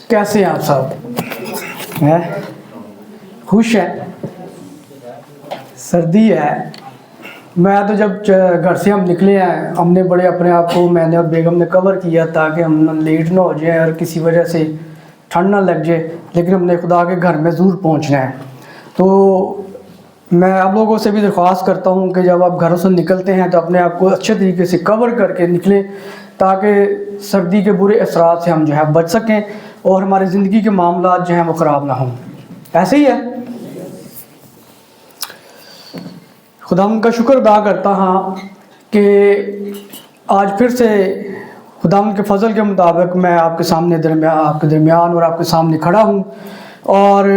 कैसे हैं आप साहब? हैं खुश हैं? सर्दी है। मैं तो जब घर से हम निकले हैं, हमने बड़े अपने आप को, मैंने और बेगम ने कवर किया ताकि हम लेट ना हो जाए और किसी वजह से ठंड ना लग जाए, लेकिन हमने खुदा के घर में ज़रूर पहुंचना है। तो मैं आप लोगों से भी दरख्वास्त करता हूं कि जब आप घरों से निकलते हैं तो अपने आप को अच्छे तरीके से कवर करके निकलें ताकि सर्दी के बुरे असरात से हम जो है बच सकें और हमारी ज़िंदगी के मामला जो हैं वो ख़राब ना हों। ऐसे ही है। खुदा उनका शुक्र अदा करता हाँ कि आज फिर से खुदा के फजल के मुताबिक मैं आपके दरमियान और आपके सामने खड़ा हूँ और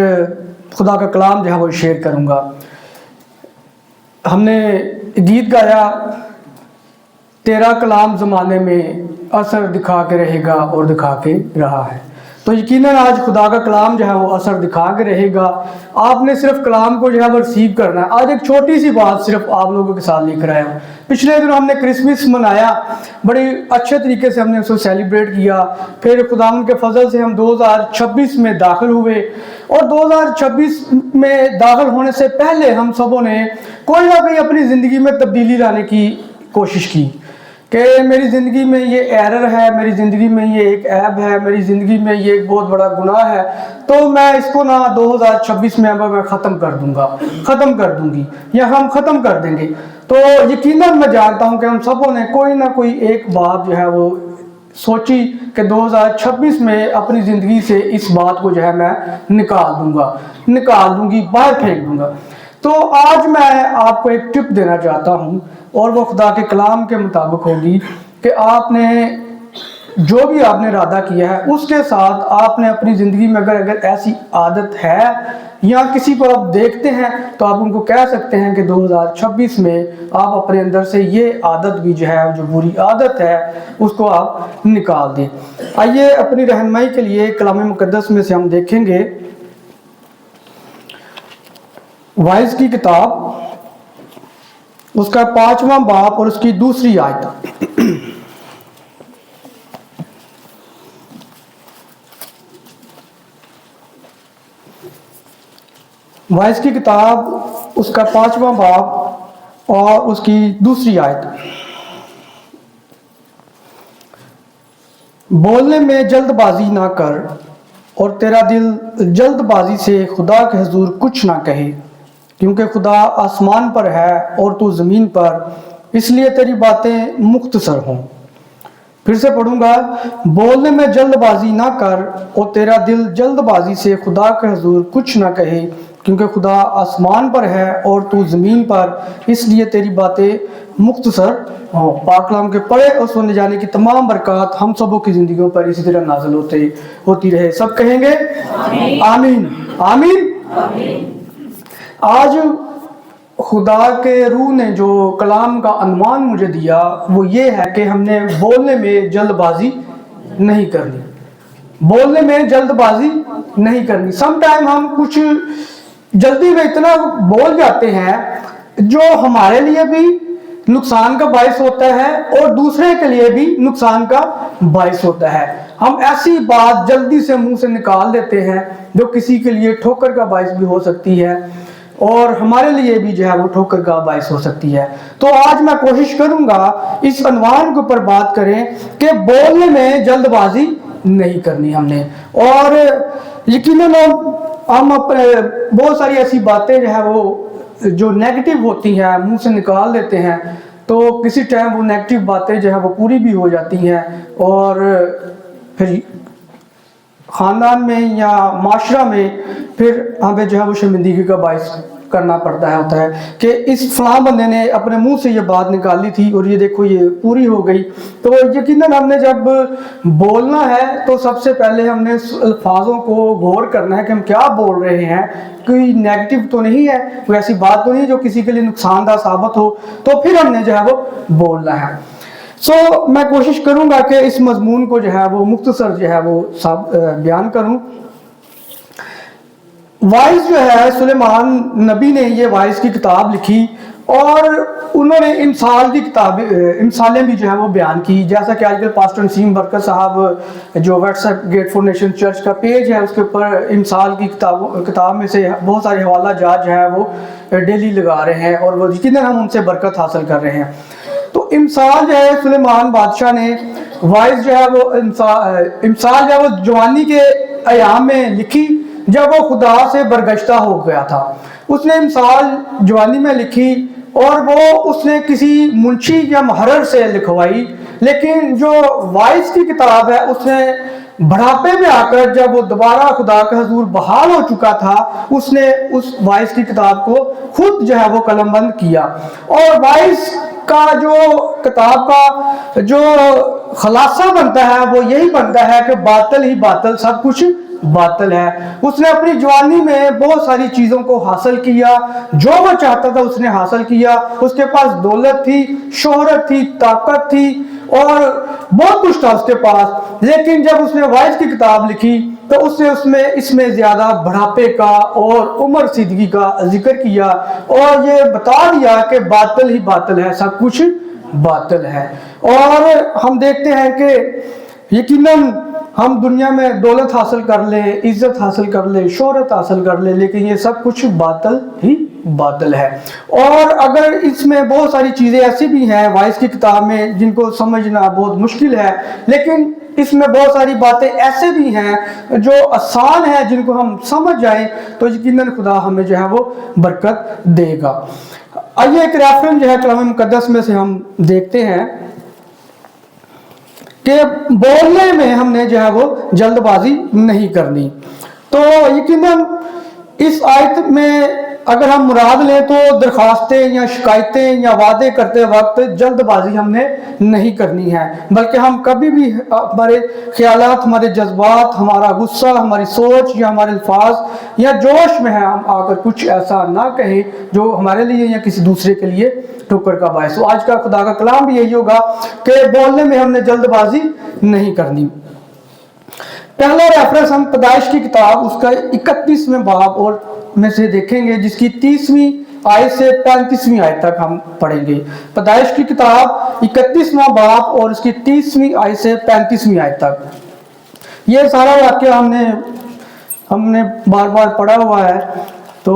खुदा का कलाम जो है वो शेयर करूँगा। हमने गीत गाया, तेरा कलाम ज़माने में असर दिखा के रहेगा और दिखा के रहा है। तो यकीनन आज खुदा का कलाम जो है वो असर दिखा के रहेगा। आपने सिर्फ कलाम को जो है वो रिसीव करना है। आज एक छोटी सी बात सिर्फ आप लोगों के साथ लेकर आया हूँ। पिछले दिन हमने क्रिसमस मनाया, बड़े अच्छे तरीके से हमने उसको सेलिब्रेट किया। फिर खुदा के फजल से हम 2026 में दाखिल हुए और 2026 में दाखिल होने से पहले हम सबों ने कोई ना कोई अपनी ज़िंदगी में तब्दीली लाने की कोशिश की कि मेरी ज़िंदगी में ये एरर है, मेरी ज़िंदगी में ये एक ऐब है, मेरी ज़िंदगी में ये एक बहुत बड़ा गुनाह है, तो मैं इसको ना 2026 में अब मैं ख़त्म कर दूंगा, ख़त्म कर दूंगी या हम ख़त्म कर देंगे। तो यकीनन मैं जानता हूँ कि हम सबों ने कोई ना कोई एक बात जो है वो सोची कि 2026 में अपनी ज़िंदगी से इस बात को जो है मैं निकाल दूंगी, बाहर फेंक दूंगा। तो आज मैं आपको एक टिप देना चाहता हूँ और वो खुदा के कलाम के मुताबिक होगी कि आपने जो भी आपने इरादा किया है उसके साथ आपने अपनी ज़िंदगी में अगर ऐसी आदत है या किसी को आप देखते हैं तो आप उनको कह सकते हैं कि 2026 में आप अपने अंदर से ये आदत भी जो है, जो बुरी आदत है, उसको आप निकाल दें। आइए अपनी रहनुमाई के लिए कलाम मुकद्दस में से हम देखेंगे वाइज की किताब, उसका 5वां बाब और उसकी दूसरी आयत। वाइज की किताब उसका 5वां बाब और उसकी दूसरी आयत। बोलने में जल्दबाजी ना कर और तेरा दिल जल्दबाजी से खुदा के हुजूर कुछ ना कहे, क्योंकि खुदा आसमान पर है और तू ज़मीन पर, इसलिए तेरी बातें मुख्तसर हों। फिर से पढ़ूंगा, बोलने में जल्दबाजी ना कर और तेरा दिल जल्दबाजी से खुदा के हुजूर कुछ ना कहे, क्योंकि खुदा आसमान पर है और तू ज़मीन पर, इसलिए तेरी बातें मुख्तसर हों। पाक कलाम के पढ़े और सुनने जाने की तमाम बरकत हम सबों की ज़िंदगियों पर इसी तरह नाज़िल होती रहे। सब कहेंगे आमीन आमीन। आज खुदा के रूह ने जो कलाम का अनवान मुझे दिया वो ये है कि हमने बोलने में जल्दबाजी नहीं करनी, बोलने में जल्दबाजी नहीं करनी। सम टाइम हम कुछ जल्दी में इतना बोल जाते हैं जो हमारे लिए भी नुकसान का बायस होता है और दूसरे के लिए भी नुकसान का बायस होता है। हम ऐसी बात जल्दी से मुंह से निकाल देते हैं जो किसी के लिए ठोकर का बायस भी हो सकती है और हमारे लिए भी जो है वो ठोकर का बायस हो सकती है। तो आज मैं कोशिश करूंगा इस अनवान के ऊपर बात करें कि बोलने में जल्दबाजी नहीं करनी हमने। और यकीनन हम अपने बहुत सारी ऐसी बातें जो है वो जो नेगेटिव होती हैं मुंह से निकाल देते हैं, तो किसी टाइम वो नेगेटिव बातें जो है वो पूरी भी हो जाती हैं और फिर ख़ानदान में या माशरा में फिर हमें जो है वो शर्मिंदगी का बायस करना पड़ता है होता है कि इस फलां बंदे ने अपने मुंह से ये बात निकाली थी और ये देखो ये पूरी हो गई। तो यकीनन हमने जब बोलना है तो सबसे पहले हमने अल्फाजों को गौर करना है कि हम क्या बोल रहे हैं, कोई नेगेटिव तो नहीं है, कोई ऐसी बात तो नहीं जो किसी के लिए नुकसानदा साबित हो, तो फिर हमने जो है वो बोलना है। मैं कोशिश करूंगा कि इस मजमून को जो है वो मुख्तसर जो है वो सब बयान करूं। वाइज जो है सुलेमान नबी ने ये वाइज की किताब लिखी اور انہوں نے امثال کی امثالیں بھی جو ہے وہ بیان کی، جیسا کہ آج کل پاسٹر نسیم برکت صاحب جو WhatsApp gate for nation church کا پیج ہے اس کے اوپر امثال کی کتاب میں سے بہت سارے حوالہ جات جو ہے وہ ڈیلی لگا رہے ہیں، اور وہ یقیناً ہم ان سے برکت حاصل کر رہے ہیں۔ تو امثال جو ہے سلیمان بادشاہ نے وائس جو ہے وہ امثال جو ہے وہ جوانی کے ایام میں لکھی جب وہ خدا سے برگشتہ ہو گیا تھا۔ اس نے امثال جوانی میں لکھی اور وہ اس نے کسی منشی یا محرر سے لکھوائی، لیکن جو وائس کی کتاب ہے اس نے بڑھاپے میں آ کر جب وہ دوبارہ خدا کے حضور بحال ہو چکا تھا، اس نے اس وائس کی کتاب کو خود جو ہے وہ قلم بند کیا، اور وائس کا جو کتاب کا جو خلاصہ بنتا ہے وہ یہی بنتا ہے کہ باطل ہی باطل، سب کچھ باطل ہے۔ اس نے اپنی جوانی میں بہت ساری چیزوں کو حاصل کیا، جو وہ چاہتا تھا اس نے حاصل کیا، اس کے پاس دولت تھی، شہرت تھی، طاقت تھی اور بہت کچھ تھا اس کے پاس، لیکن جب اس نے وائس کی کتاب لکھی تو اس میں زیادہ بڑھاپے کا اور عمر رسیدگی کا ذکر کیا اور یہ بتا دیا کہ باطل ہی باطل ہے، سب کچھ باطل ہے۔ اور ہم دیکھتے ہیں کہ یقیناً ہم دنیا میں دولت حاصل کر لیں، عزت حاصل کر لیں، شہرت حاصل کر لیں، لیکن یہ سب کچھ باطل ہی باطل ہے۔ اور اگر اس میں بہت ساری چیزیں ایسی بھی ہیں وائس کی کتاب میں جن کو سمجھنا بہت مشکل ہے، لیکن اس میں بہت ساری باتیں ایسے بھی ہیں جو آسان ہیں، جن کو ہم سمجھ جائیں تو یقیناً خدا ہمیں جو ہے وہ برکت دے گا۔ آئیے ایک ریفرنس جو ہے کلام مقدس میں سے ہم دیکھتے ہیں کہ بولنے میں ہم نے جو ہے وہ جلد بازی نہیں کرنی۔ تو یقیناً اس آیت میں اگر ہم مراد لیں تو درخواستیں یا شکایتیں یا وعدے کرتے وقت جلد بازی ہم نے نہیں کرنی ہے، بلکہ ہم کبھی بھی ہمارے خیالات، ہمارے جذبات، ہمارا غصہ، ہماری سوچ یا ہمارے الفاظ یا جوش میں ہے ہم آ کر کچھ ایسا نہ کہیں جو ہمارے لیے یا کسی دوسرے کے لیے ٹھکر کا باعث ہو۔ آج کا خدا کا کلام بھی یہی ہوگا کہ بولنے میں ہم نے جلد بازی نہیں کرنی۔ پہلا ریفرنس ہم پیدائش کی کتاب اس کا 31ویں باب اور میں سے دیکھیں گے، جس کی 30ویں آیت سے 35ویں آیت تک ہم پڑھیں گے۔ پیدائش کی کتاب 31واں باب اور اس کی 30ویں آیت سے 35ویں آیت تک۔ یہ سارا واقعہ ہم نے بار بار پڑھا ہوا ہے، تو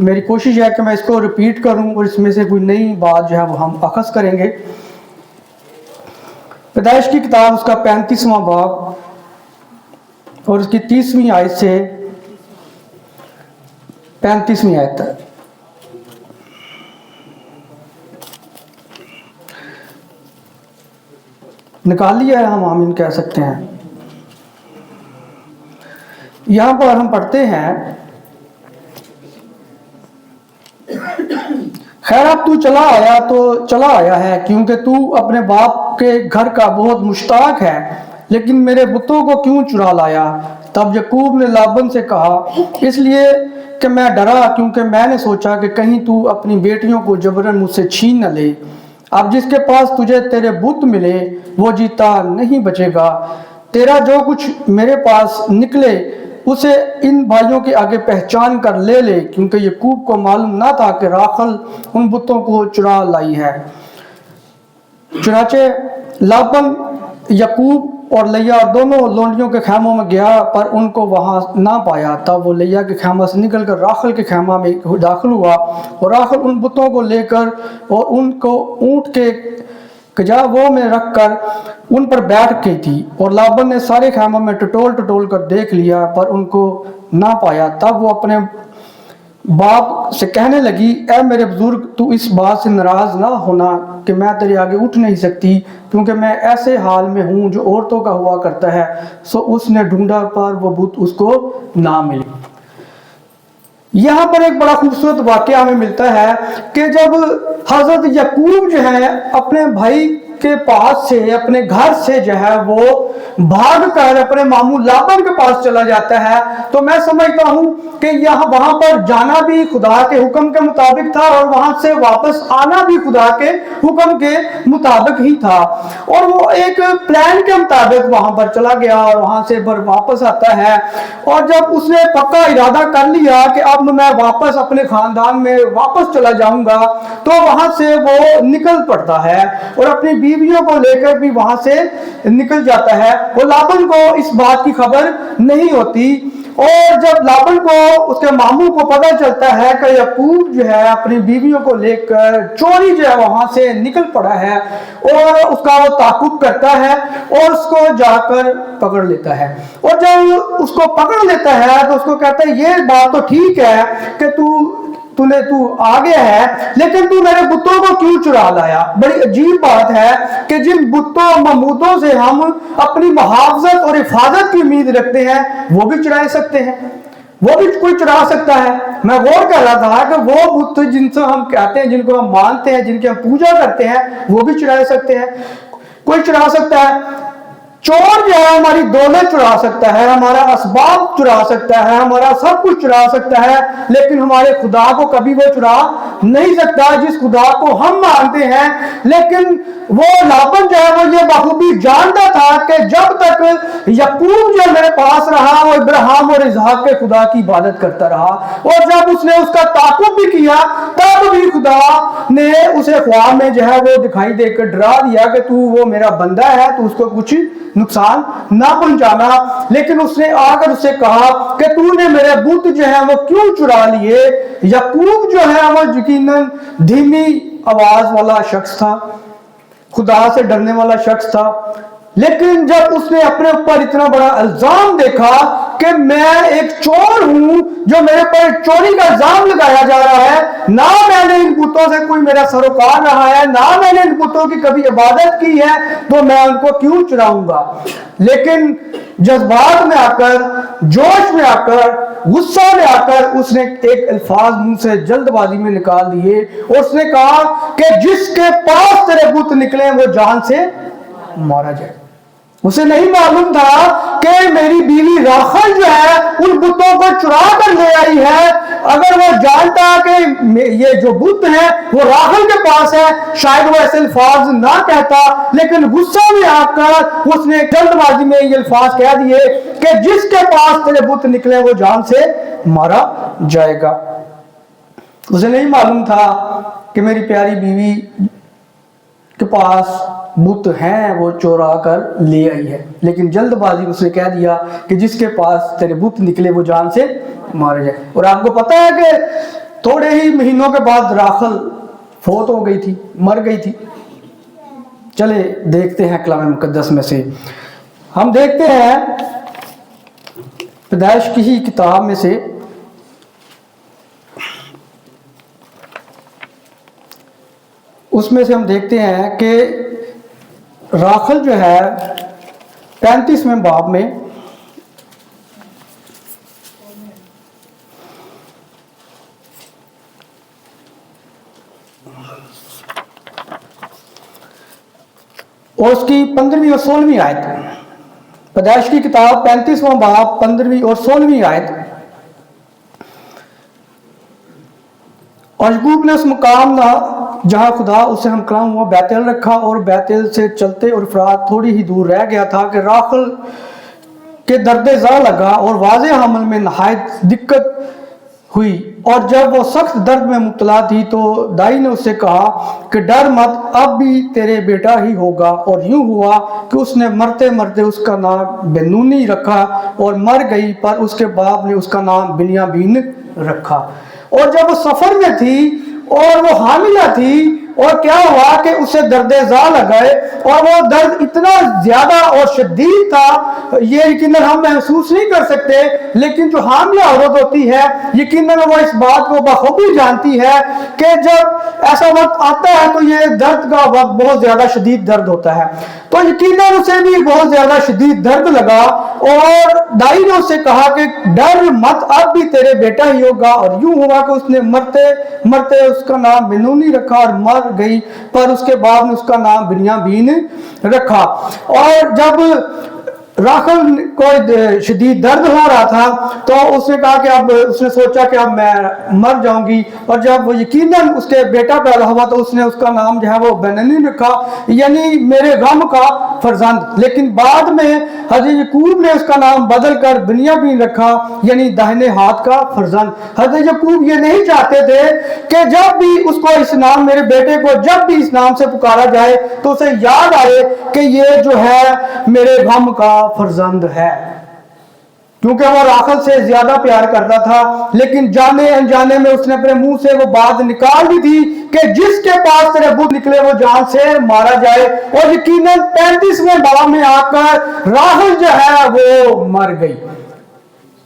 میری کوشش ہے کہ میں اس کو ریپیٹ کروں اور اس میں سے کوئی نئی بات جو ہے وہ ہم اخذ کریں گے۔ پیدائش کی کتاب اس کا 35واں باب اور اس کی 30ویں آیت سے 35ویں آیت تک۔ نکال لیا ہے، ہم آمین کہہ سکتے ہیں۔ یہاں پر ہم پڑھتے ہیں، خیر اب تو چلا آیا ہے کیونکہ تو اپنے باپ کے گھر کا بہت مشتاق ہے، لیکن میرے بتوں کو کیوں چرا لایا؟ تب یعقوب نے لابن سے کہا، اس لیے کہ میں ڈرا، کیونکہ میں نے سوچا کہ کہیں تو اپنی بیٹیوں کو جبراً مجھ سے چھین نہ لے۔ اب جس کے پاس تجھے تیرے بت ملے وہ جیتا نہیں بچے گا، تیرا جو کچھ میرے پاس نکلے اسے ان بھائیوں کے آگے پہچان کر لے لے، کیونکہ یعقوب کو معلوم نہ تھا کہ راخل ان بتوں کو چرا لائی ہے۔ چنانچہ لابن یعقوب اور لیا اور دونوں لونڈیوں کے خیموں میں گیا، پر ان کو وہاں نہ پایا۔ تب وہ لیا کے خیمہ سے نکل کر راخل کے خیمہ میں داخل ہوا، اور راخل ان بتوں کو لے کر اور ان کو اونٹ کے کجاووں میں رکھ کر ان پر بیٹھ گئی تھی، اور لابن نے سارے خیموں میں ٹٹول کر دیکھ لیا پر ان کو نہ پایا۔ تب وہ اپنے باپ سے کہنے لگی، اے میرے بزرگ، تو اس بات سے ناراض نہ ہونا کہ میں تیرے آگے اٹھ نہیں سکتی، کیونکہ میں ایسے حال میں ہوں جو عورتوں کا ہوا کرتا ہے۔ سو اس نے ڈھونڈا پر وہ بت اس کو نہ ملی۔ یہاں پر ایک بڑا خوبصورت واقعہ ہمیں ملتا ہے کہ جب حضرت یعقوب جو ہے اپنے بھائی के पास से, अपने घर से जो है वो भाग कर अपने मामू लाबन के पास चला जाता है, तो मैं समझता हूं कि वहां पर जाना भी खुदा के हुक्म के मुताबिक था और वहां से वापस आना भी खुदा के हुक्म के मुताबिक ही था। और वो एक प्लान के मुताबिक वहां पर चला गया और वहां से पर वापस आता है। और जब उसने पक्का इरादा कर लिया कि अब मैं वापस अपने खानदान में वापस चला जाऊंगा, तो वहां से वो निकल पड़ता है और अपनी बीवियों को लेकर भी वहां से निकल जाता है। वो लाबन को इस बात की खबर नहीं होती। और जब लाबन को, उसके मामू को पता चलता है कि याकूब जो है अपनी बीवियों को लेकर चोरी जो है वहां से निकल पड़ा है, और उसका वो ताकुब करता है और उसको जाकर पकड़ लेता है। और जब उसको पकड़ लेता है तो उसको कहता है, ये बात तो ठीक है कि तू आ गया है, लेकिन तू मेरे बुतों को क्यों चुरा लाया? बड़ी अजीब बात है कि जिन बुतों ममूदों से हम अपनी मुहाफजत और हिफाजत की उम्मीद रखते हैं, वो भी चुरा सकते हैं, वो भी कोई चुरा सकता है। मैं गौर कर रहा था कि वो बुत जिनसे हम कहते हैं, जिनको हम मानते हैं, जिनकी हम पूजा करते हैं, वो भी चुरा सकते हैं, कोई चुरा सकता है। चोर जो है हमारी दौलत चुरा सकता है, हमारा असबाब चुरा सकता है, हमारा सब कुछ चुरा सकता है, लेकिन हमारे खुदा को कभी वो चुरा नहीं सकता, जिस खुदा को हम मानते हैं। लेकिन वो लाबन जो है वो ये बखूबी जानता था कि जब तक याकूब जो मेरे पास रहा, वो इब्राहिम और इसहाक के खुदा की इबादत करता रहा। और जब उसने उसका ताकुब भी किया, तब भी खुदा ने उसे ख्वाब में जो है वो दिखाई देकर डरा दिया कि तू वो मेरा बंदा है, तू उसको कुछ नुकसान ना पहुंचाना। लेकिन उसने आकर उससे कहा कि तूने मेरे बुत जो है वो क्यों चुरा लिए? याकूब जो है वो यकीनन धीमी आवाज वाला शख्स था, खुदा से डरने वाला शख्स था। लेकिन जब उसने अपने ऊपर इतना बड़ा इल्जाम देखा कि मैं एक चोर हूं, जो मेरे पर चोरी का इल्जाम लगाया जा रहा है, ना मैंने इन बुतों से कोई मेरा सरोकार रहा है, ना मैंने इन बुतों की कभी इबादत की है, तो मैं उनको क्यों चुराऊंगा? लेकिन जज्बात में आकर, जोश में आकर, गुस्सा में आकर उसने एक अल्फाज मुंह से जल्दबाजी में निकाल दिए और उसने कहा कि जिसके पास तेरे बुत निकले वो जान से मारा जाए। उसे नहीं मालूम था कि मेरी बीवी राखल जो है उन बुतों को चुरा कर ले आई है। अगर वो जानता कि ये जो बुत है वो राखल के पास है, शायद वो ऐसे अल्फाज ना कहता, लेकिन गुस्सा में आकर उसने जल्दबाजी में ये अल्फाज कह दिए कि जिसके पास तेरे बुत निकले वो जान से मारा जाएगा। उसे नहीं मालूम था कि मेरी प्यारी बीवी के पास बुत हैं, वो चोरा कर ले आई है, लेकिन जल्दबाजी में उसने कह दिया कि जिसके पास तेरे बुत निकले वो जान से मारे जाए। और आपको पता है कि थोड़े ही महीनों के बाद राखल फौत हो गई थी, मर गई थी। चले देखते हैं कलाम मुकद्दस में से, हम देखते हैं पैदाइश की ही किताब में से उसमें से हम देखते हैं कि राखल जो है 35वें बाब में और उसकी 15वीं और 16वीं आयत, पैदाइश की किताब 35वां बाब 15वीं और 16वीं आयत। और याकूब ने उस मुकाम जहां खुदा उससे हम कलाम हुआ बैतल रखा, और बैतल से चलते और फरात थोड़ी ही दूर रह गया था कि राखल के दर्द ज़ा लगा और वाज़े हमल में नहायत दिक्कत हुई। और जब वो सख्त दर्द में मुब्तला थी तो दाई ने उससे कहा कि डर मत, अब भी तेरे बेटा ही होगा। और यूं हुआ कि उसने मरते मरते उसका नाम बेनूनी रखा और मर गई, पर उसके बाप ने उसका नाम बिन्यामीन रखा। और जब वो सफर में थी और वो हामिला थी, और क्या हुआ कि उसे दर्द-ए-ज़ा लगाए, और वो दर्द इतना ज्यादा और शदीद था, ये यकीनन हम महसूस नहीं कर सकते, लेकिन जो हामिला औरत होती है यकीनन वो इस बात को बखूबी जानती है कि जब ऐसा वक्त आता है तो ये दर्द का वक्त बहुत ज्यादा शदीद दर्द होता है। तो यकीनन उसे भी बहुत ज्यादा शदीद दर्द लगा, और दाई ने उससे कहा कि डर मत, अब भी तेरे बेटा ही होगा। और यूं हुआ कि उसने मरते मरते उसका नाम बिनूनी रखा और मर مر گئی، پر اس کے بعد نے اس کا نام بنیامین رکھا۔ اور جب راحل کو شدید درد ہو رہا تھا تو اس نے کہا کہ اب اس نے سوچا کہ اب میں مر جاؤں گی، اور جب وہ یقیناً اس کے بیٹا پیدا ہوا تو اس نے اس کا نام جو ہے وہ بنیامین رکھا، یعنی میرے غم کا فرزند۔ لیکن بعد میں حضرت یعقوب نے اس کا نام بدل کر بنیامین رکھا، یعنی داہنے ہاتھ کا فرزند۔ حضرت یعقوب یہ نہیں چاہتے تھے کہ جب بھی اس کو اس نام، میرے بیٹے کو جب بھی اس نام سے پکارا جائے تو اسے یاد آئے کہ یہ جو ہے میرے غم کا فرزند ہے، کیونکہ وہ راحل سے زیادہ پیار کرتا تھا۔ لیکن جانے انجانے میں اس نے اپنے منہ سے وہ بات نکال دی تھی کہ جس کے پاس تیرے بت نکلے وہ جان سے مارا جائے، اور یقیناً 35ویں باب میں آ کر راحل جو ہے وہ مر گئی۔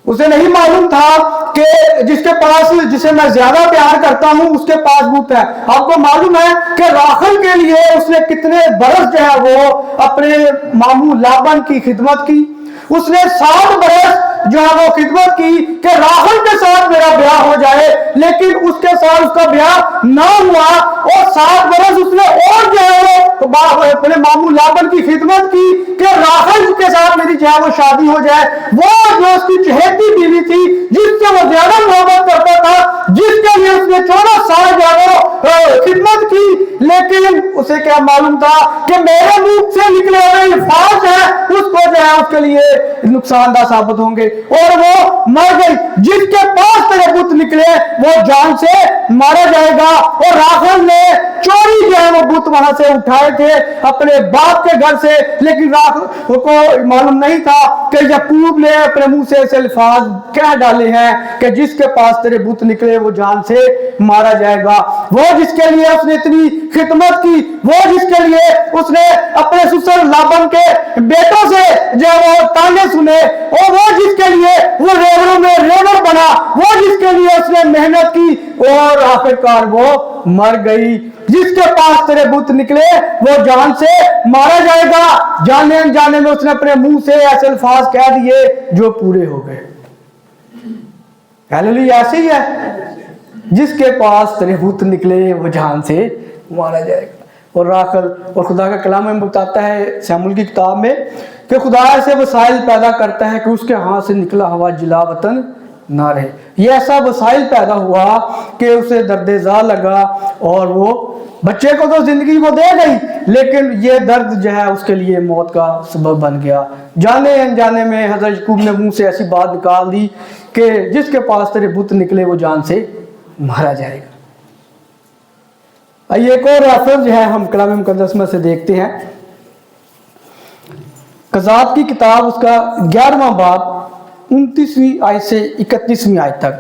اسے نہیں معلوم تھا کہ جس کے پاس، جسے میں زیادہ پیار کرتا ہوں، اس کے پاس بت ہے۔ آپ کو معلوم ہے کہ راحل کے لیے اس نے کتنے برس جو ہے وہ اپنے ماموں لابن کی خدمت کی۔ اس نے 7 برس جو ہے وہ خدمت کی کہ راحل کے ساتھ میرا بیاہ ہو جائے، لیکن اس کے ساتھ اس کا بیاہ نہ ہوا، اور 7 برس اس نے اور جو ہے وہ اپنے ماموں لابن کی خدمت کی کہ راحل کے ساتھ میری جو ہے وہ شادی ہو جائے۔ وہ جو اس کی چہیتی بیوی تھی، جس سے وہ زیادہ محبت کرتا تھا، جس کے لیے اس نے 14 سال جو ہے وہ خدمت کی، لیکن اسے کیا معلوم تھا کہ میرے منہ سے نکلے ہوئے الفاظ ہیں اس کو جو ہے اس کے لیے نقصان دہ ثابت ہوں گے، اور وہ مر گئی۔ جس کے پاس تیرے بت نکلے وہ جان سے مارا جائے گا۔ اور راحل نے چوری جو ہے وہ بت وہاں سے اٹھائے تھے اپنے باپ کے گھر سے، لیکن راحل کو معلوم نہیں تھا کہ یعقوب نے اپنے منہ سے ایسے الفاظ کہہ ڈالے ہیں کہ جس کے پاس تیرے بت نکلے وہ جان سے مارا جائے گا۔ وہ جس کے لیے اس نے اتنی خدمت کی، وہ جس کے لیے اس نے اپنے سسر لابن کے بیٹوں سے جو وہ تانے سنے، اور وہ جس کے لیے وہ ریوروں میں ریور بنا، وہ جس کے لیے اس نے محنت کی، اور آخرکار وہ مر گئی۔ جس کے پاس تیرے بت نکلے وہ جان سے مارا جائے گا۔ جانے انجانے میں اس نے اپنے منہ سے ایسے الفاظ کہہ دیے جو پورے ہو گئے۔ ہیلیلویا، ایسے ہی ہے، جس کے پاس تیرے بت نکلے وہ جان سے مارا جائے گا۔ اور راحل، اور خدا کا کلام میں بتاتا ہے سیموئیل کی کتاب میں کہ خدا ایسے وسائل پیدا کرتا ہے کہ اس کے ہاتھ سے نکلا ہوا جلا وطن نہ رہے۔ یہ ایسا وسائل پیدا ہوا کہ اسے درد زا لگا، اور وہ بچے کو تو زندگی وہ دے گئی، لیکن یہ درد جو ہے اس کے لیے موت کا سبب بن گیا۔ جانے انجانے میں حضرت یعقوب نے منہ سے ایسی بات نکال دی کہ جس کے پاس تیرے بت نکلے وہ جان سے مارا جائے گا۔ ایک اور ریفرنس جو ہے ہم کلام مقدس میں سے دیکھتے ہیں، قضات کی کتاب اس کا 11واں باب 29ویں آیت سے 31ویں آیت تک۔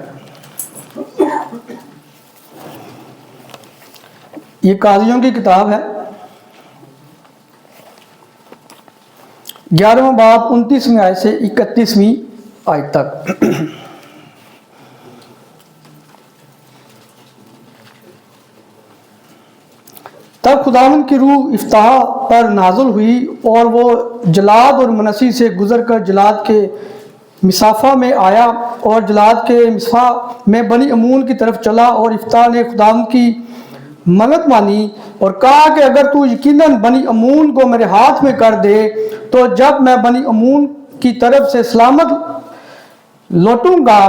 یہ قاضیوں کی کتاب ہے، 11واں باب 29ویں آیت سے 31ویں آیت تک۔ تب خداوند کی روح افتح پر نازل ہوئی، اور وہ جلاد اور منسی سے گزر کر جلاد کے مصافہ میں آیا، اور جلاد کے مصافہ میں بنی امون کی طرف چلا، اور افتح نے خداوند کی منت مانی اور کہا کہ اگر تو یقیناً بنی امون کو میرے ہاتھ میں کر دے تو جب میں بنی امون کی طرف سے سلامت لوٹوں گا،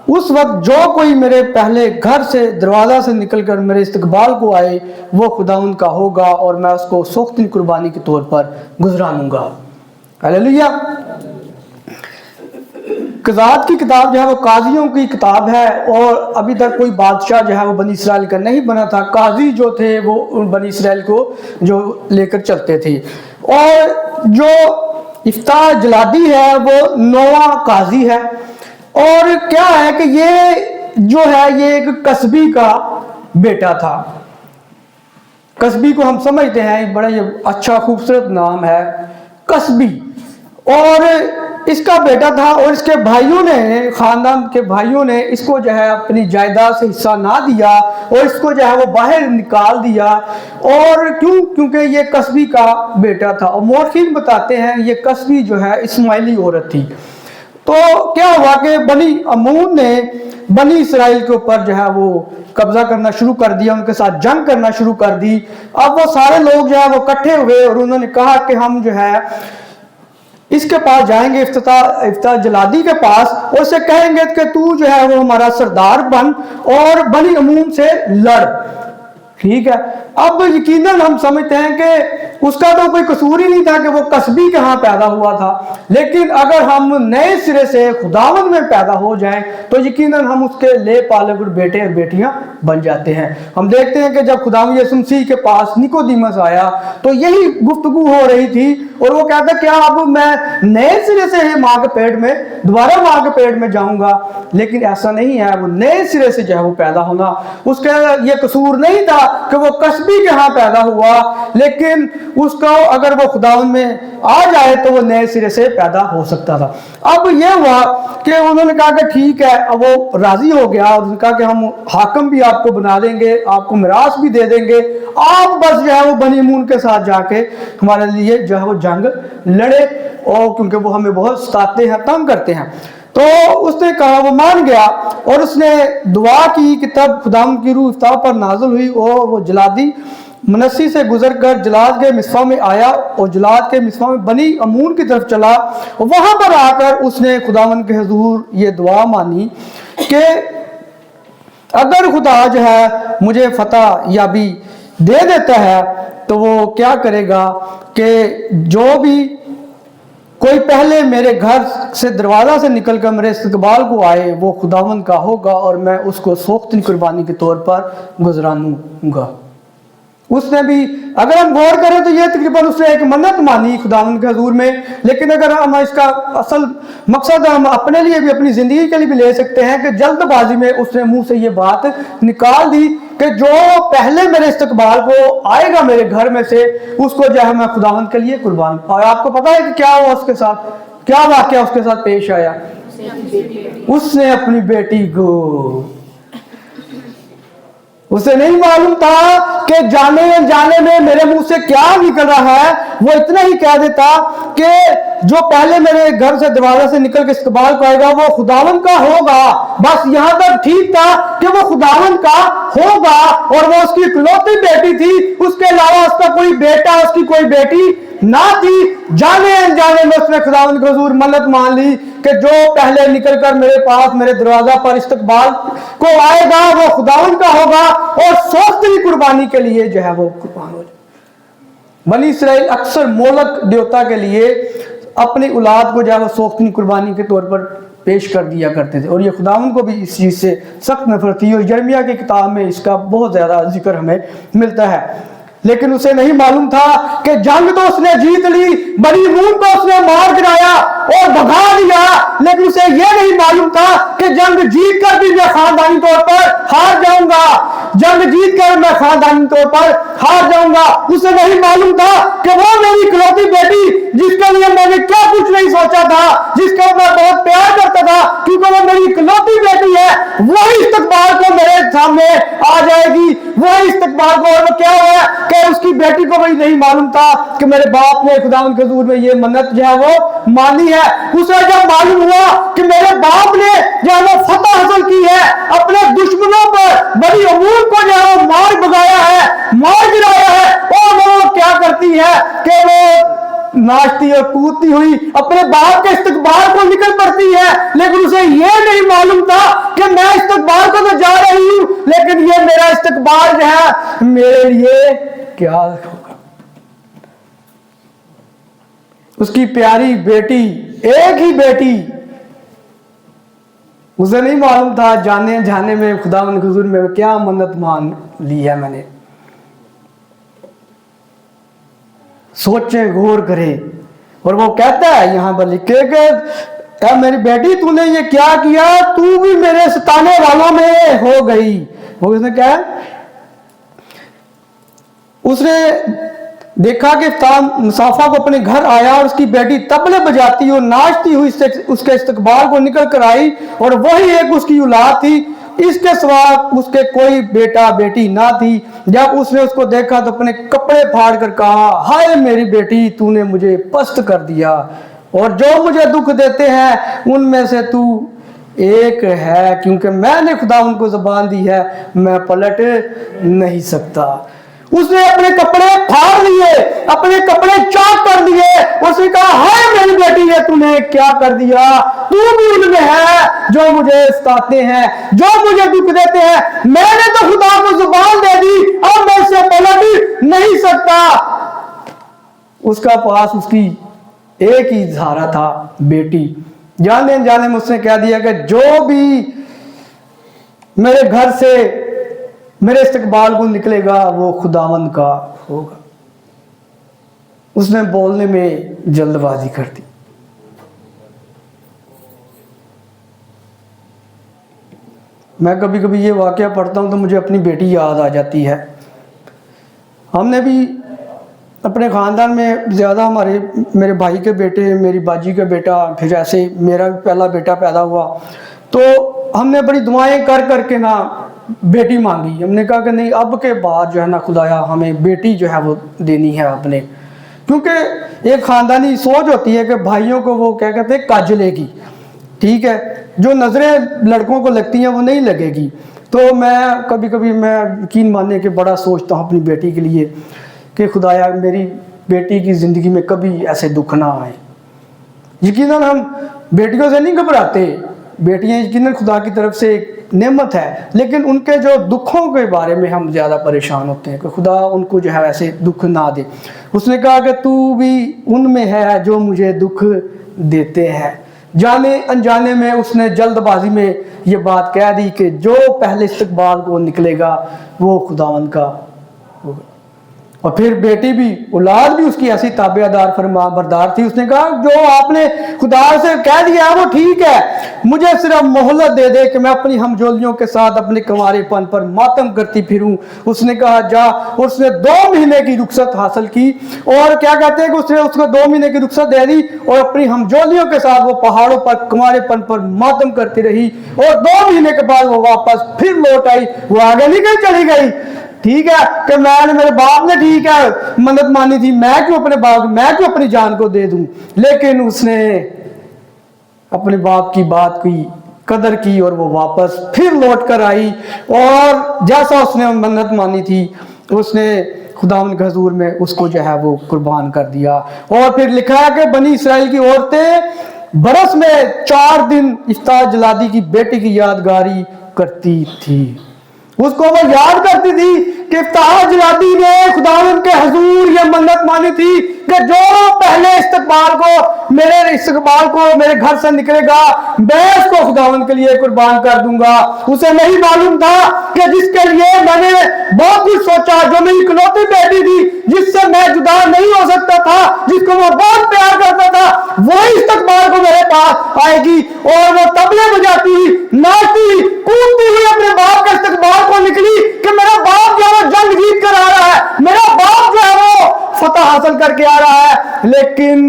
اس وقت جو کوئی میرے پہلے گھر سے دروازہ سے نکل کر میرے استقبال کو آئے وہ خداوند کا ہوگا، اور میں اس کو سوختن قربانی کے طور پر گزرانوں گا۔ ہلیلویا۔ قضات کی کتاب جو ہے وہ قاضیوں کی کتاب ہے، اور ابھی تک کوئی بادشاہ جو ہے وہ بنی اسرائیل کا نہیں بنا تھا۔ قاضی جو تھے وہ بنی اسرائیل کو جو لے کر چلتے تھے، اور جو افتح جلادی ہے وہ 9واں قاضی ہے۔ اور کیا ہے کہ یہ جو ہے یہ ایک قصبی کا بیٹا تھا۔ قصبی کو ہم سمجھتے ہیں بڑا یہ اچھا خوبصورت نام ہے، قصبی، اور اس کا بیٹا تھا، اور اس کے بھائیوں نے، خاندان کے بھائیوں نے اس کو جو ہے اپنی جائیداد سے حصہ نہ دیا، اور اس کو جو ہے وہ باہر نکال دیا۔ اور کیونکہ یہ قصبی کا بیٹا تھا، اور مورخین بتاتے ہیں یہ قصبی جو ہے اسماعیلی عورت تھی، तो क्या हुआ कि बनी अमून ने बनी इसराइल के ऊपर जो है वो कब्जा करना शुरू कर दिया, उनके साथ जंग करना शुरू कर दी। अब वो सारे लोग जो है वो इकट्ठे हुए और उन्होंने कहा कि हम जो है इसके पास जाएंगे, इफ्ता जलादी के पास, और उसे कहेंगे कि तू जो है वो हमारा सरदार बन और बनी अमून से लड़। ठीक है, अब यकीनन हम समझते हैं कि उसका तो कोई कसूर ही नहीं था कि वो कस्बी कहाँ पैदा हुआ था, लेकिन अगर हम नए सिरे से खुदावंद में पैदा हो जाएं तो यकीनन हम उसके ले पाले हुए बेटे और बेटियां बन जाते हैं। हम देखते हैं कि जब खुदावंद यीशु मसीह के पास निकोदेमुस आया तो यही गुफ्तगू हो रही थी और वो कहता क्या अब मैं नए सिरे से माँ के पेट में दोबारा माँ के पेट में जाऊंगा, लेकिन ऐसा नहीं है। वो नए सिरे से जो है वो पैदा होना, उसका ये कसूर नहीं था कि वो कस्बी के यहाँ पैदा हुआ, लेकिन उसका अगर वो खुदावंद में आ जाए तो वो नए सिरे से पैदा हो सकता था। अब ये हुआ कि उन्होंने कहा कि ठीक है, अब वो राजी हो गया और उन्होंने कहा कि हम हाकम भी आपको बना देंगे, आपको मिरास भी दे देंगे, आप बस जो है वो बनी अमून के साथ जाके हमारे लिए जो है वो जंग लड़े, और क्योंकि वो हमें बहुत सताते हैं, तंग करते हैं। तो उसने कहा, वो मान गया और उसने दुआ की कि तब खुदावंद की रूह इफ्ताह पर नाज़िल हुई और वो जलादी मनस्सी से गुजर कर जलाद के मिस्फा में आया और जलाद के मिस्फा में बनी अमून की तरफ चला। वहां पर आकर उसने खुदावंद के हुजूर ये दुआ मानी कि अगर खुदा जो है मुझे फतह याबी दे देता है तो वो क्या करेगा कि जो भी कोई पहले मेरे घर से दरवाजा से निकलकर मेरे इस्तकबाल को आए वो खुदावंद का होगा और मैं उसको सोख्ती कुर्बानी के तौर पर गुजरानूंगा। उसने भी, अगर हम गौर करें तो ये तकरीबन उसने एक मन्नत मानी खुदावंद के हुजूर में, लेकिन अगर हम इसका असल मकसद हम अपने लिए भी, अपनी जिंदगी के लिए भी ले सकते हैं कि जल्दबाजी में उसने मुंह से ये बात निकाल दी कि जो पहले मेरे इस्तकबाल को आएगा मेरे घर में से उसको जो है मैं खुदावंद के लिए कुर्बान। और आपको पता है कि क्या हुआ उसके साथ, क्या वाकया उसके साथ पेश आया? उसने अपनी बेटी को, उसे नहीं मालूम था कि जाने अनजाने में मेरे मुंह से क्या निकल रहा है, वो इतना ही कह देता कि जो पहले मेरे घर से दरवाजा से निकल के इस्तकबाल को आएगा वो खुदावंद का होगा। बस यहां तक ठीक था कि वो खुदावंद का होगा और वो उसकी इकलौती बेटी थी, उसके अलावा उसका कोई बेटा, उसकी कोई बेटी ना थी। जाने अनजाने में उसने खुदावंद के हुजूर मन्नत मान ली कि जो पहले निकल कर मेरे पास मेरे दरवाजा पर इस्तकबाल को आएगा वो खुदावंद का होगा और सोख्ती कुर्बानी के लिए जो है वो कुर्बान हो जाए। बनी इसराइल अक्सर मोलक देवता के लिए अपनी औलाद को जो है वो सोख्ती कुर्बानी के तौर पर पेश कर दिया करते थे और ये खुदावंद को भी इस चीज से सख्त नफरत थी और यिर्मयाह की किताब में इसका बहुत ज्यादा जिक्र हमें मिलता है। लेकिन उसे नहीं मालूम था कि जंग तो उसने जीत ली, बनी अमून को उसने मार गिराया और भगा दिया, लेकिन उसे यह नहीं मालूम था कि जंग जीत कर भी मैं खानदानी तौर पर हार जाऊंगा, जंग जीत कर मैं खानदानी तौर पर हार जाऊंगा। उसे नहीं मालूम था कि वो मेरी इकलौती बेटी जिसके लिए मैंने क्या कुछ नहीं सोचा था, जिसका मैं बहुत प्यार करता था, क्योंकि वो मेरी इकलौती बेटी है, वही इस्तकबाल को मेरे सामने आ जाएगी, वही इस्तकबाल को। और वो क्या हुआ कि उसकी बेटी को भी नहीं मालूम था कि मेरे बाप ने खुदावंद के हुजूर में ये मन्नत जो है वो मानी है। उसे जब मालूम हुआ कि मेरे बाप ने जो है वो फतह हासिल की है, अपने दुश्मनों पर बनी अमून को जो है वो मार भगाया है, मार गिराया है, और वो क्या करती है कि वो नाचती और कूदती हुई अपने बाप के इस्तकबाल को निकल पड़ती है। लेकिन उसे ये नहीं मालूम था कि मैं इस्तकबाल को तो जा रही हूं, लेकिन ये मेरा इस्तकबाल जो है मेरे लिए क्या होगा। उसकी प्यारी बेटी, एक ही बेटी, उसे नहीं मालूम था जाने जाने में खुदावंद के हुजूर में क्या मन्नत मान ली है मैंने। सोचे, गौर करे, और वो कहता है यहां पर लिखे कि मेरी बेटी तूने ये क्या किया, तू भी मेरे सताने वालों में हो गई। वो उसने क्या, उसने देखा कि मुसाफा को अपने घर आया और उसकी बेटी तबले बजाती और नाचती हुई उसके इस्तकबाल को निकल कर आई और वही एक उसकी औलाद थी, इसके सिवा उसके कोई बेटा बेटी ना थी। जब उसने उसको देखा तो अपने कपड़े फाड़ कर कहा, हाय मेरी बेटी, तूने मुझे पस्त कर दिया, اور جو مجھے دکھ دیتے ہیں ان میں سے تو ایک ہے، کیونکہ میں نے خدا ان کو زبان دی ہے، میں پلٹ نہیں سکتا۔ اس نے اپنے کپڑے پھاڑ لیے، اپنے کپڑے چاک کر دیے، اس نے کہا ہائے میری بیٹی ہے، تو نے کیا کر دیا؟ تو بھی ان میں ہے جو مجھے ستاتے ہیں، جو مجھے دکھ دیتے ہیں، میں نے تو خدا کو زبان دے دی، اب میں اسے پلٹ نہیں سکتا۔ اس کا پاس اس کی ایک ہی سہارا تھا، بیٹی۔ جانے جانے میں اس نے کہہ دیا کہ جو بھی میرے گھر سے میرے استقبال کو نکلے گا وہ خداوند کا ہوگا۔ اس نے بولنے میں جلد بازی کر دی۔ میں کبھی کبھی یہ واقعہ پڑھتا ہوں تو مجھے اپنی بیٹی یاد آ جاتی ہے۔ ہم نے بھی اپنے خاندان میں زیادہ میرے بھائی کے بیٹے، میری باجی کا بیٹا، پھر ایسے میرا پہلا بیٹا پیدا ہوا تو ہم نے بڑی دعائیں کر کر کے نا بیٹی مانگی۔ ہم نے کہا کہ نہیں، اب کے بعد جو ہے نا خدایا ہمیں بیٹی جو ہے وہ دینی ہے اپنے، کیونکہ ایک خاندانی سوچ ہوتی ہے کہ بھائیوں کو وہ کیا کہتے ہیں کاجلے گی، ٹھیک ہے، جو نظریں لڑکوں کو لگتی ہیں وہ نہیں لگے گی۔ تو میں کبھی کبھی میں یقین ماننے کہ بڑا سوچتا ہوں اپنی بیٹی کے لیے کہ خدایا میری بیٹی کی زندگی میں کبھی ایسے دکھ نہ آئے۔ یقیناً ہم بیٹیوں سے نہیں گھبراتے، بیٹیاں یقیناً خدا کی طرف سے ایک نعمت ہے، لیکن ان کے جو دکھوں کے بارے میں ہم زیادہ پریشان ہوتے ہیں کہ خدا ان کو جو ہے ایسے دکھ نہ دے۔ اس نے کہا کہ تو بھی ان میں ہے جو مجھے دکھ دیتے ہیں۔ جانے انجانے میں اس نے جلد بازی میں یہ بات کہہ دی کہ جو پہلے استقبال کو نکلے گا وہ خداوند کا ہوگا۔ اور پھر بیٹی بھی، اولاد بھی اس کی ایسی تابعدار فرما بردار تھی۔ اس نے کہا جو آپ نے خدا سے کہہ دیا ہے وہ ٹھیک ہے، مجھے صرف مہلت دے دے کہ میں اپنی ہمجولیوں کے ساتھ اپنے کنوارے پن پر ماتم کرتی پھروں۔ اس نے کہا جا۔ اس نے 2 مہینے کی رخصت حاصل کی، اور کیا کہتے ہیں کہ اس نے اس کو 2 مہینے کی رخصت دے دی اور اپنی ہمجولیوں کے ساتھ وہ پہاڑوں پر کنوارے پن پر ماتم کرتی رہی، اور 2 مہینے کے بعد وہ واپس پھر لوٹ آئی۔ وہ آگے نہیں کہیں چلی گئی، ٹھیک ہے، کہ میں نے، میرے باپ نے ٹھیک ہے منت مانی تھی، میں کیوں اپنے باپ، میں کیوں اپنی جان کو دے دوں؟ لیکن اس نے اپنے باپ کی بات کی قدر کی اور وہ واپس پھر لوٹ کر آئی، اور جیسا اس نے منت مانی تھی اس نے خداوند کے حضور میں اس کو جو ہے وہ قربان کر دیا۔ اور پھر لکھا ہے کہ بنی اسرائیل کی عورتیں برس میں 4 دن افتخار جلادی کی بیٹی کی یادگاری کرتی تھی۔ اس کو وہ یاد کرتی تھی کہ افتخار جلادی نے خداوند کے حضور یہ منت مانی تھی کہ جو پہلے استقبال کو میرے گھر سے نکلے گا میں اس کو خداوند کے لیے قربان کر دوں گا۔ اسے نہیں معلوم تھا کہ جس کے لیے میں نے بہت کچھ سوچا، جو میری اکلوتی بیٹی تھی جس سے میں جدا نہیں ہو سکتا تھا، جس کو میں بہت پیار کرتا تھا، وہی استقبال کو میرے پاس آئے گی، اور وہ طبلے بجاتی ناچتی کودتی ہوئی اپنے باپ کے استقبال کو نکلی کہ میرا باپ جو ہے جنگ جیت کر آ رہا ہے، میرا باپ جو ہے وہ فتح حاصل کر کے آ رہا ہے۔ لیکن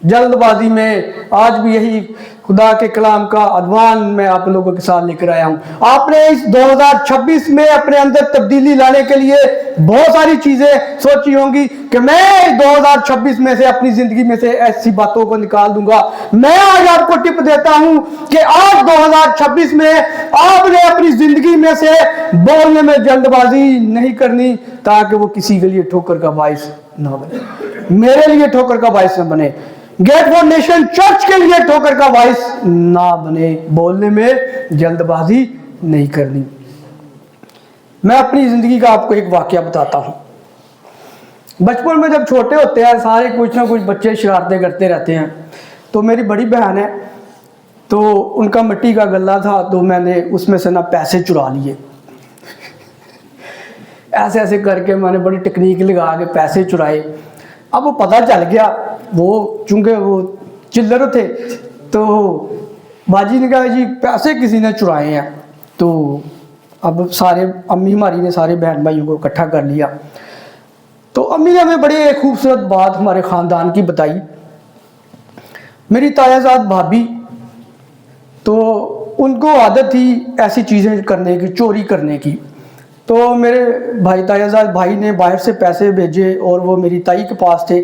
جلد بازی میں آج بھی یہی خدا کے کلام کا عنوان میں آپ لوگوں کے ساتھ لے کر آیا ہوں۔ آپ نے اس 2026 میں اپنے اندر تبدیلی لانے کے لیے بہت ساری چیزیں سوچی ہوں گی کہ میں 2026 میں سے اپنی زندگی میں سے ایسی باتوں کو نکال دوں گا۔ میں آج آپ کو ٹپ دیتا ہوں کہ آج 2026 میں آپ نے اپنی زندگی میں سے بولنے میں جلد بازی نہیں کرنی تاکہ وہ کسی کے لیے ٹھوکر کا باعث نہ بنے، میرے لیے ٹھوکر کا باعث نہ بنے، گیٹ فار نیشن چرچ کے لیے ٹھوکر کا باعث نہ بنے۔ بولنے میں جلد بازی نہیں کرنی۔ میں اپنی زندگی کا آپ کو ایک واقعہ بتاتا ہوں۔ بچپن میں جب چھوٹے ہوتے ہیں سارے کچھ نہ کچھ بچے شرارتیں کرتے رہتے ہیں، تو میری بڑی بہن ہے، تو ان کا مٹی کا گلا تھا، تو میں نے اس میں سے نا پیسے چرا لیے، ایسے ایسے کر کے میں نے بڑی ٹیکنیک لگا کے پیسے چرائے۔ اب وہ پتہ چل گیا، وہ چونکہ وہ چلر تھے، تو باجی نے کہا جی پیسے کسی نے چرائے ہیں، تو اب سارے امی ہماری نے سارے بہن بھائیوں کو اکٹھا کر لیا۔ تو امی نے ہمیں بڑی خوبصورت بات ہمارے خاندان کی بتائی۔ میری تایا زاد بھابھی، تو ان کو عادت تھی ایسی چیزیں کرنے کی، چوری کرنے کی۔ تو میرے بھائی تایا زاد بھائی نے باہر سے پیسے بھیجے اور وہ میری تائی کے پاس تھے،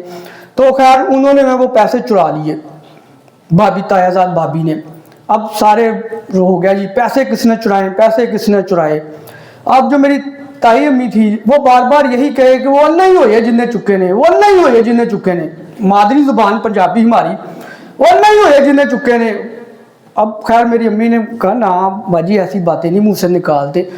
तो खैर उन्होंने मैं वो पैसे चुरा लिए, भाभी तायाजाद भाभी ने। अब सारे हो गया जी, पैसे किसने चुराए, पैसे किसने चुराए। अब जो मेरी ताई अम्मी थी वो बार बार यही कहे कि वो अल्लाह ही होए जिन्हें चुके ने, वो अल्लाह ही होए जिन्हें चुके ने। मादरी जुबान पंजाबी हमारी, वो अल्लाह ही होए जिन्हें चुके ने। अब खैर मेरी अम्मी ने कहा ना बाजी ऐसी बातें नहीं मुंह से निकालते।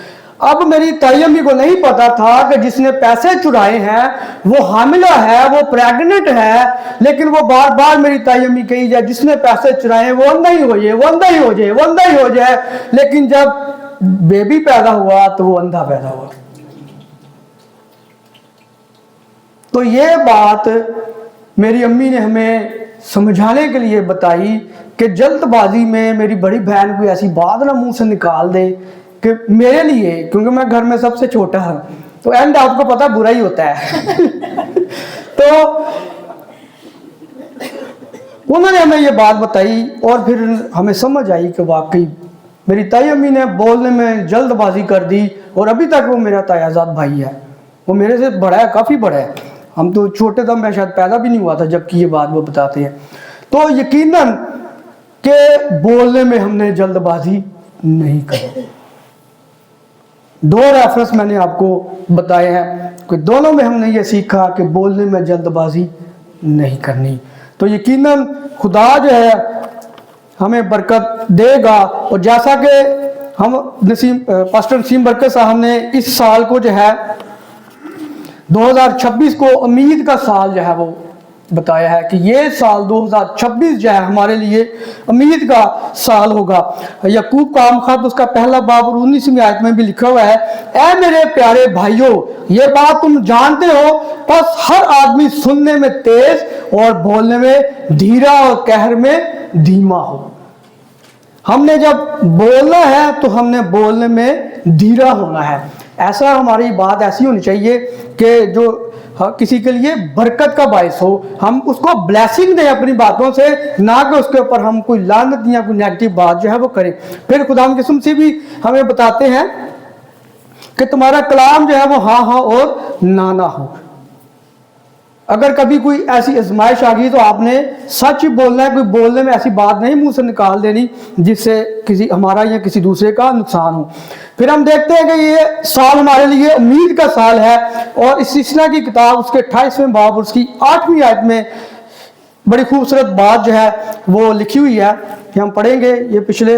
अब मेरी ताई अम्मी को नहीं पता था कि जिसने पैसे चुराए हैं वो हामिला है, वो प्रेग्नेंट है, लेकिन वो बार बार मेरी ताई अम्मी कही जाए जिसने पैसे चुराए वो अंधा ही हो जाए, वो अंधा ही हो जाए, वो अंधा ही हो जाए। लेकिन जब बेबी पैदा हुआ तो वो अंधा पैदा हुआ। तो ये बात मेरी अम्मी ने हमें समझाने के लिए बताई कि जल्दबाजी में मेरी बड़ी बहन कोई ऐसी बात ना मुंह से निकाल दे कि मेरे लिए, क्योंकि मैं घर में सबसे छोटा हूं, तो एंड आपको पता बुरा ही होता है। तो उन्होंने हमें ये बात बताई और फिर हमें समझ आई कि वाकई मेरी ताई अम्मी ने बोलने में जल्दबाजी कर दी। और अभी तक वो मेरा तायाजाद भाई है, वो मेरे से बड़ा है, काफ़ी बड़ा है। हम तो छोटे थे, मैं शायद पैदा भी नहीं हुआ था जबकि ये बात वो बताते हैं। तो यकीनन कि बोलने में हमने जल्दबाजी नहीं करी। दो रेफरेंस मैंने आपको बताए हैं कि दोनों में हमने ये सीखा कि बोलने में जल्दबाजी नहीं करनी। तो यकीनन खुदा जो है हमें बरकत देगा। और जैसा कि हम पास्टर नसीम बरकत साहब ने इस साल को जो है 2026 को उम्मीद का साल जो है वो बताया है कि ये साल 2026 जो है हमारे लिए उम्मीद का साल होगा। यकूब का खत उसका पहला बाब और 19वीं आयत में भी लिखा हुआ है, ऐ मेरे प्यारे भाइयों ये बात तुम जानते हो, बस हर आदमी सुनने में तेज और बोलने में धीरा और कहर में धीमा हो। हमने जब बोलना है तो हमने बोलने में धीरा होना है। ऐसा हमारी बात ऐसी होनी चाहिए कि जो किसी के लिए बरकत का बायस हो, हम उसको ब्लेसिंग दें अपनी बातों से, ना कि उसके ऊपर हम कोई लानत या कोई नेगेटिव बात जो है वो करें। फिर खुदा की कसम से भी हमें बताते हैं कि तुम्हारा कलाम जो है वो हाँ हाँ और ना ना हो। अगर कभी कोई ऐसी आजमाइश आ गई तो आपने सच बोलना है, कोई बोलने में ऐसी बात नहीं मुंह से निकाल देनी जिससे किसी हमारा या किसी दूसरे का नुकसान हो। फिर हम देखते हैं कि ये साल हमारे लिए उम्मीद का साल है। और इस इस्ना की किताब उसके 28वें बाब और उसकी 8वीं आयत में बड़ी खूबसूरत बात जो है वो लिखी हुई है कि हम पढ़ेंगे। ये पिछले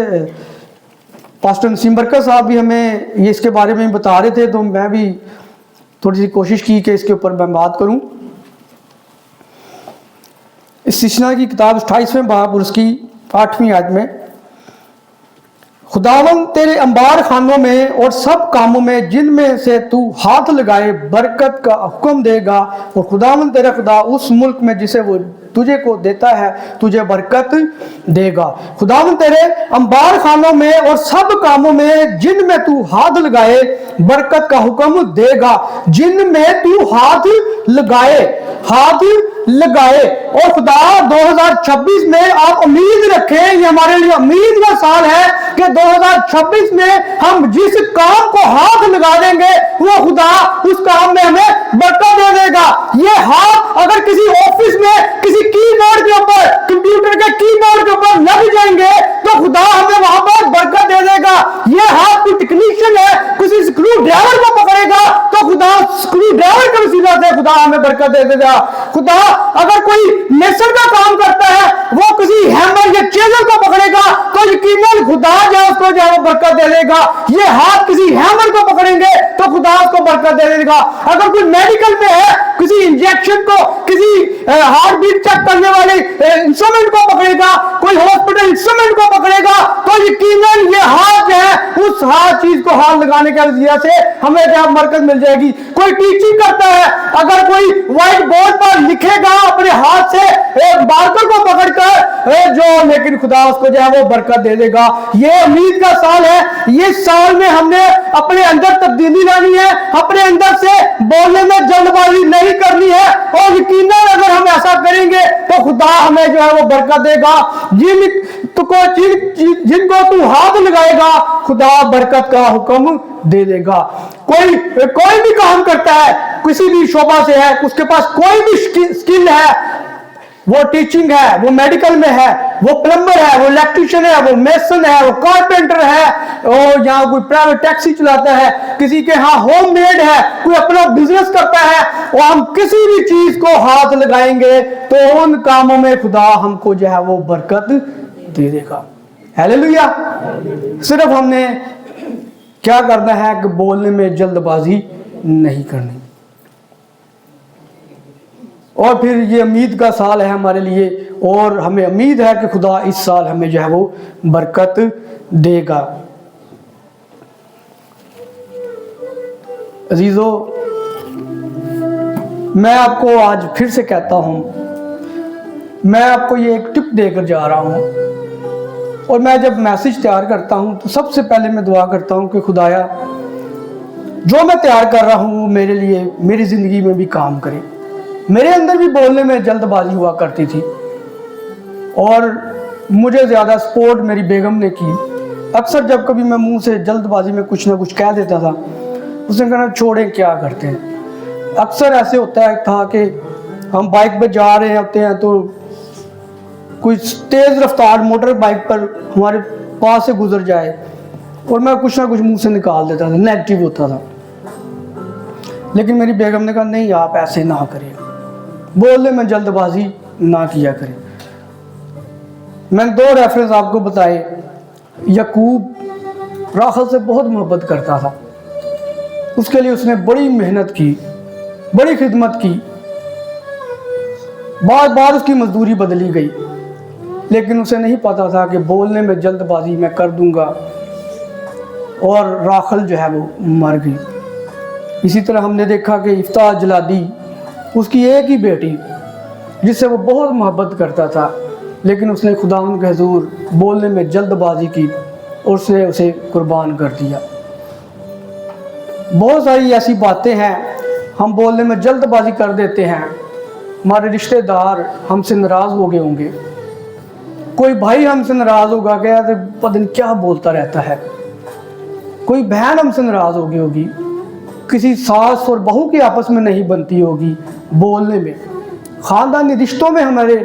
पास्टर नसीम बरकत साहब भी हमें ये इसके बारे में बता रहे थे, तो मैं भी थोड़ी सी कोशिश की कि इसके ऊपर मैं बात करूं। इस इस्ना की किताब 28वें बाब और उसकी 8वीं आयत में, खुदावन तेरे अंबार खानों में और सब कामों में जिनमें से तू हाथ लगाए बरकत का हुक्म देगा। और खुदावन तेरा खुदा उस मुल्क में जिसे वो तुझे को देता है तुझे बरकत देगा। खुदावन तेरे अंबार खानों में और सब कामों में जिनमें तू हाथ लगाए बरकत का हुक्म देगा। जिनमें तू हाथ लगाए, हाथ लगाए। और खुदा 2026 में आप उम्मीद रखें, ये हमारे लिए उम्मीद का साल है कि 2026 में हम जिस काम को हाथ लगा देंगे वो खुदा उस काम में हमें बरकत दे देगा। ये हाथ अगर किसी ऑफिस में किसी कीबोर्ड के ऊपर, कंप्यूटर के कीबोर्ड के ऊपर लग जाएंगे तो खुदा हमें वहां पर बरकत दे देगा। ये हाथ कोई टेक्नीशियन है, किसी स्क्रू ड्राइवर को पकड़ेगा तो खुदा स्क्रू ड्राइवर के वसीला से खुदा हमें बरकत दे देगा। खुदा अगर कोई मेसन का काम करता है वो किसी हैमर या चेजर को पकड़ेगा तो यकीनन खुदा जो है उसको जो है वो बरकत दे देगा। ये हाथ किसी हैमर को पकड़ेंगे तो खुदा उसको बरकत दे देगा। अगर कोई मेडिकल में है, किसी इंजेक्शन को, किसी हार्ट बीट चेक करने वाले इंस्ट्रूमेंट को पकड़ेगा, कोई हॉस्पिटल इंस्ट्रूमेंट को पकड़ेगा तो यकीनन ये हाथ जो है उस हर चीज को हाथ लगाने के वजह से हमें जो बरकत मिल जाएगी। कोई टीचिंग करता है, अगर कोई व्हाइट बोर्ड पर लिखेगा अपने हाथ से बारकर को पकड़कर जो, लेकिन खुदा उसको जो है वो बरकत दे देगा। ये उम्मीद का साल है। ये साल में हमने अपने अंदर तब्दीली लानी है, अपने अंदर से बोलने में जल्दबाजी नहीं करनी है। और यकीनन अगर हम ऐसा करेंगे तो खुदा हमें जो है वो बरकत देगा। जिनको तू हाथ लगाएगा खुदा बरकत का हुक्म दे देगा। कोई भी काम करता है, किसी भी शोबा से है, उसके पास कोई भी स्किल है, वो टीचिंग है, वो मेडिकल में है, वो प्लम्बर है, वो इलेक्ट्रिशियन है, वो मेसन है, वो कारपेंटर है, और यहाँ कोई प्राइवेट टैक्सी चलाता है, किसी के यहाँ होम मेड है, कोई अपना बिजनेस करता है, और हम किसी भी चीज को हाथ लगाएंगे तो उन कामों में खुदा हमको जो है वो बरकत दे देगा। हालेलुया। सिर्फ हमने क्या करना है कि बोलने में जल्दबाजी नहीं करनी। और फिर ये उम्मीद का साल है हमारे लिए, और हमें उम्मीद है कि खुदा इस साल हमें जो है वो बरकत देगा। अजीजों, मैं आपको आज फिर से कहता हूं, मैं आपको ये एक टिप देकर जा रहा हूं, और मैं जब मैसेज तैयार करता हूं तो सबसे पहले मैं दुआ करता हूं कि खुदाया जो मैं तैयार कर रहा हूं मेरे लिए मेरी ज़िंदगी में भी काम करे। मेरे अंदर भी बोलने में जल्दबाजी हुआ करती थी, और मुझे ज़्यादा सपोर्ट मेरी बेगम ने की। अक्सर जब कभी मैं मुंह से जल्दबाजी में कुछ ना कुछ कह देता था, उसने कहना छोड़े क्या करते हैं। अक्सर ऐसे होता है था कि हम बाइक पे जा रहे होते हैं तो कोई तेज़ रफ्तार मोटर बाइक पर हमारे पास से गुजर जाए, और मैं कुछ ना कुछ मुंह से निकाल देता था, नेगेटिव होता था। लेकिन मेरी बेगम ने कहा नहीं, आप ऐसे ना करें, बोलने में जल्दबाजी ना किया करें। मैंने 2 रेफरेंस आपको बताए। याकूब राखल से बहुत मोहब्बत करता था, उसके लिए उसने बड़ी मेहनत की, बड़ी खिदमत की, बार बार उसकी मजदूरी बदली गई, लेकिन उसे नहीं पता था कि बोलने में जल्दबाजी मैं कर दूंगा, और राखल जो है वो मर गई। इसी तरह हमने देखा कि इफ्ता जलादी, उसकी एक ही बेटी जिससे वो बहुत मोहब्बत करता था, लेकिन उसने खुदावंद के हुजूर बोलने में जल्दबाजी की और उसने उसे कुर्बान कर दिया। बहुत सारी ऐसी बातें हैं, हम बोलने में जल्दबाजी कर देते हैं। हमारे रिश्तेदार हमसे नाराज़ हो गए होंगे, कोई भाई हमसे नाराज़ होगा, क्या पता नहीं क्या बोलता रहता है, कोई बहन हमसे नाराज़ हो गई होगी, किसी सास और बहू की आपस में नहीं बनती होगी बोलने में, ख़ानदानी रिश्तों में हमारे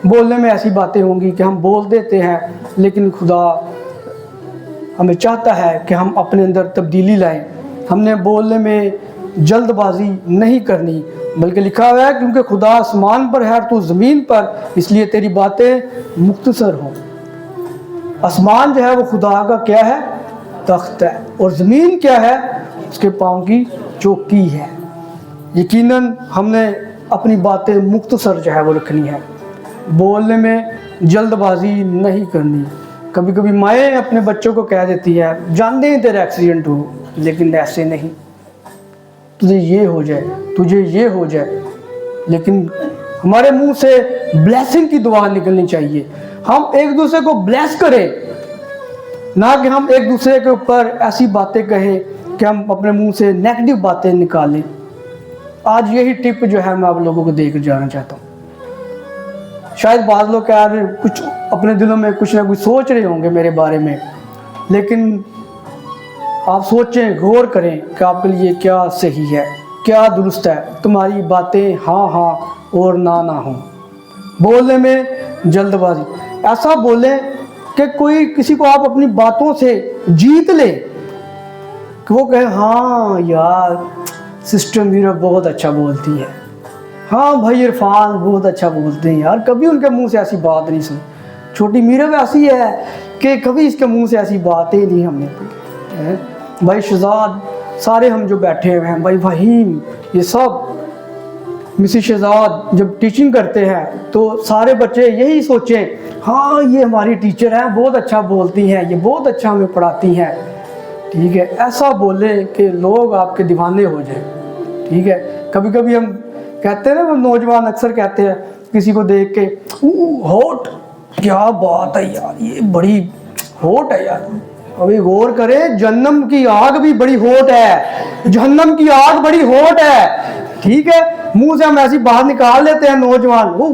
बोलने में ऐसी बातें होंगी कि हम बोल देते हैं, लेकिन खुदा हमें चाहता है कि हम अपने अंदर तब्दीली लाएं। हमने बोलने में जल्दबाजी नहीं करनी, बल्कि लिखा हुआ है क्योंकि खुदा आसमान पर है तो ज़मीन पर, इसलिए तेरी बातें मुख्तसर हों। आसमान जो है वो खुदा का क्या है? तख्त है, और ज़मीन क्या है? उसके पाँव की चौकी है। यकीनन हमने अपनी बातें मुख्तसर जो है वो रखनी है, बोलने में जल्दबाजी नहीं करनी। कभी कभी माएँ अपने बच्चों को कह देती है जानते हैं तेरा एक्सीडेंट हो, लेकिन ऐसे नहीं, तुझे ये हो जाए, तुझे ये हो जाए। लेकिन हमारे मुंह से ब्लेसिंग की दुआ निकलनी चाहिए। हम एक दूसरे को ब्लेस करें, ना कि हम एक दूसरे के ऊपर ऐसी बातें कहें कि हम अपने मुंह से नेगेटिव बातें निकालें। आज यही टिप जो है मैं आप लोगों को देकर जाना चाहता हूँ। शायद बाद लोग यार कुछ अपने दिलों में कुछ ना कुछ सोच रहे होंगे मेरे बारे में, लेकिन आप सोचें, गौर करें कि आपके लिए क्या सही है, क्या दुरुस्त है। तुम्हारी बातें हाँ हाँ और ना ना हो। बोलने में जल्दबाजी, ऐसा बोलें कि कोई किसी को आप अपनी बातों से जीत ले, कि वो कहे हाँ यार सिस्टर मीरा बहुत अच्छा बोलती है, हाँ भाई इरफान बहुत अच्छा बोलते हैं यार, कभी उनके मुंह से ऐसी बात नहीं सुनी। छोटी मीरा वैसी है कि कभी इसके मुंह से ऐसी बातें नहीं हमने की। भाई शहजाद, सारे हम जो बैठे हुए हैं, भाई वहीम, ये सब मिसिस शहजाद जब टीचिंग करते हैं तो सारे बच्चे यही सोचें हाँ ये हमारी टीचर हैं, बहुत अच्छा बोलती हैं, ये बहुत अच्छा हमें पढ़ाती हैं। ठीक है, ऐसा बोले कि लोग आपके दीवाने हो जाए। ठीक है, कभी कभी हम कहते हैं ना, वो नौजवान अक्सर कहते हैं किसी को देख के हॉट, क्या बात है यार, ये बड़ी हॉट है यार। अभी गौर करें, जहन्नम की आग भी बड़ी हॉट है, जहन्नम की आग बड़ी हॉट है। ठीक है, मुंह से हम ऐसी बात निकाल लेते हैं नौजवान, वो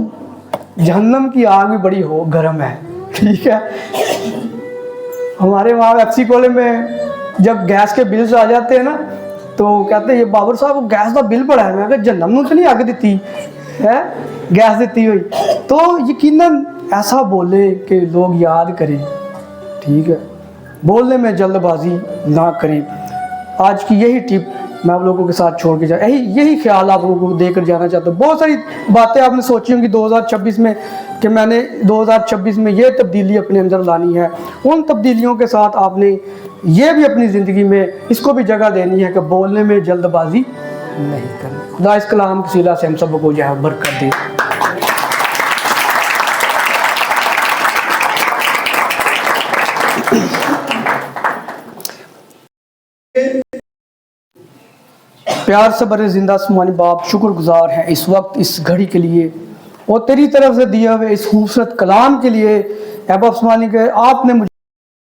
जहन्नम की आग भी बड़ी हो गर्म है। ठीक है, हमारे वहाँ एफसी कॉलेज में जब गैस के बिल्स आ जाते हैं ना, तो कहते हैं ये बाबर साहब गैस का बिल पड़ा है। मैं जहन्नम तो नहीं अग दी। ہے گیس دیتی ہوئی، تو یقیناً ایسا بولیں کہ لوگ یاد کریں، ٹھیک ہے، بولنے میں جلد بازی نہ کریں۔ آج کی یہی ٹپ میں آپ لوگوں کے ساتھ چھوڑ کے یہی خیال آپ لوگوں کو دے کر جانا چاہتا ہوں۔ بہت ساری باتیں آپ نے سوچی ہوں گی 2026 میں کہ میں نے 2026 میں یہ تبدیلی اپنے اندر لانی ہے، ان تبدیلیوں کے ساتھ آپ نے یہ بھی اپنی زندگی میں اس کو بھی جگہ دینی ہے کہ بولنے میں جلد بازی نہیں کرنی۔ خدا اس کلام کی وسیلہ سے ہم سب کو جو ہے برکت دے۔ پیار سے بڑے زندہ آسمانی باپ، شکر گزار ہیں اس وقت اس گھڑی کے لیے اور تیری طرف سے دیا ہوئے اس خوبصورت کلام کے لیے۔ اے باپ آسمانی کے آپ نے مجھے